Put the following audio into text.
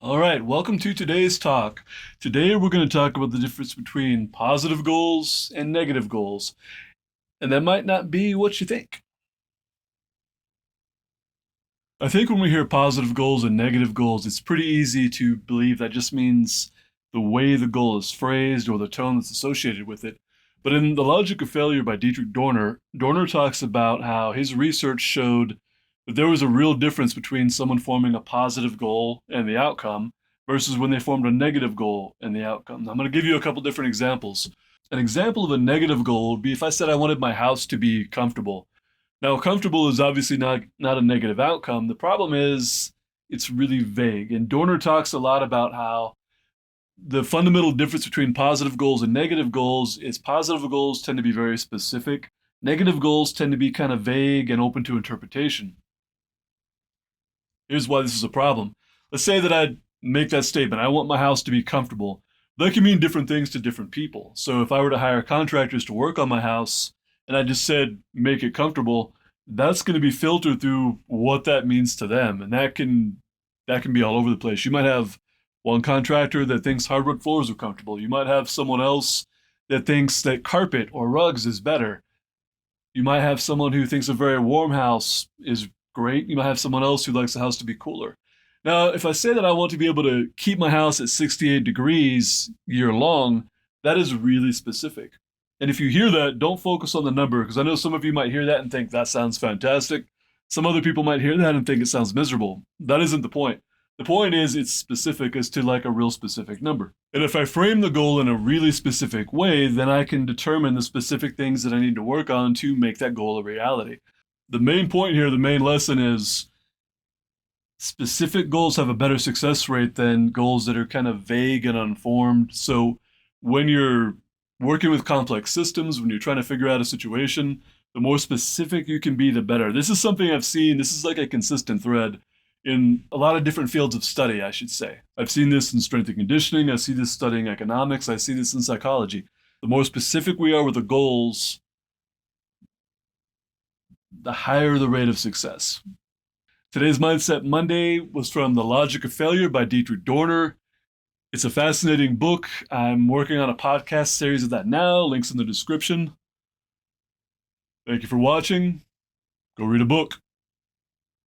All right, welcome to today's talk. Today we're going to talk about the difference between positive goals and negative goals, and that might not be what you think. I think when we hear positive goals and negative goals, it's pretty easy to believe that just means the way the goal is phrased or the tone that's associated with it. But in The Logic of Failure by Deitrich Dorner, Dorner talks about how his research showed that there was a real difference between someone forming a positive goal and the outcome versus when they formed a negative goal and the outcome. I'm going to give you a couple different examples. An example of a negative goal would be if I said I wanted my house to be comfortable. Now, comfortable is obviously not a negative outcome. The problem is it's really vague. And Dorner talks a lot about how the fundamental difference between positive goals and negative goals is positive goals tend to be very specific. Negative goals tend to be kind of vague and open to interpretation. Here's why this is a problem. Let's say that I make that statement. I want my house to be comfortable. That can mean different things to different people. So if I were to hire contractors to work on my house and I just said make it comfortable, that's going to be filtered through what that means to them, and that can be all over the place. You might have one contractor that thinks hardwood floors are comfortable. You might have someone else that thinks that carpet or rugs is better. You might have someone who thinks a very warm house is great. You might have someone else who likes the house to be cooler. Now, if I say that I want to be able to keep my house at 68 degrees year long, that is really specific. And if you hear that, don't focus on the number, because I know some of you might hear that and think that sounds fantastic. Some other people might hear that and think it sounds miserable. That isn't the point. The point is it's specific as to like a real specific number. And if I frame the goal in a really specific way, then I can determine the specific things that I need to work on to make that goal a reality. The main point here, the main lesson is specific goals have a better success rate than goals that are kind of vague and unformed. So when you're working with complex systems, when you're trying to figure out a situation, the more specific you can be, the better. This is something I've seen. This is like a consistent thread in a lot of different fields of study, I should say. I've seen this in strength and conditioning. I see this studying economics. I see this in psychology. The more specific we are with the goals, the higher the rate of success. Today's Mindset Monday was from The Logic of Failure by Deitrich Dorner. It's a fascinating book. I'm working on a podcast series of that now. Links in the description. Thank you for watching. Go read a book.